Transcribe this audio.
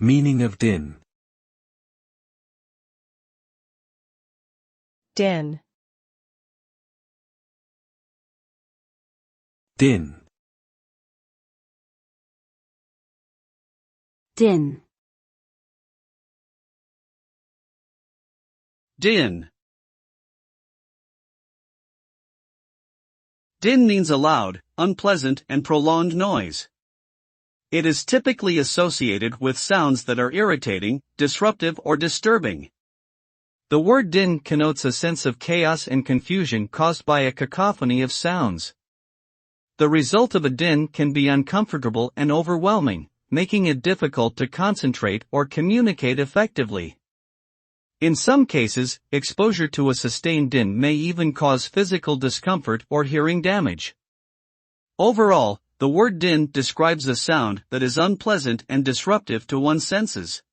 Meaning of din. Din. Din. Din. Din. Din means a loud, unpleasant, and prolonged noise. It is typically associated with sounds that are irritating, disruptive, or disturbing. The word din connotes a sense of chaos and confusion caused by a cacophony of sounds. The result of a din can be uncomfortable and overwhelming, making it difficult to concentrate or communicate effectively. In some cases, exposure to a sustained din may even cause physical discomfort or hearing damage. Overall, the word din describes a sound that is unpleasant and disruptive to one's senses.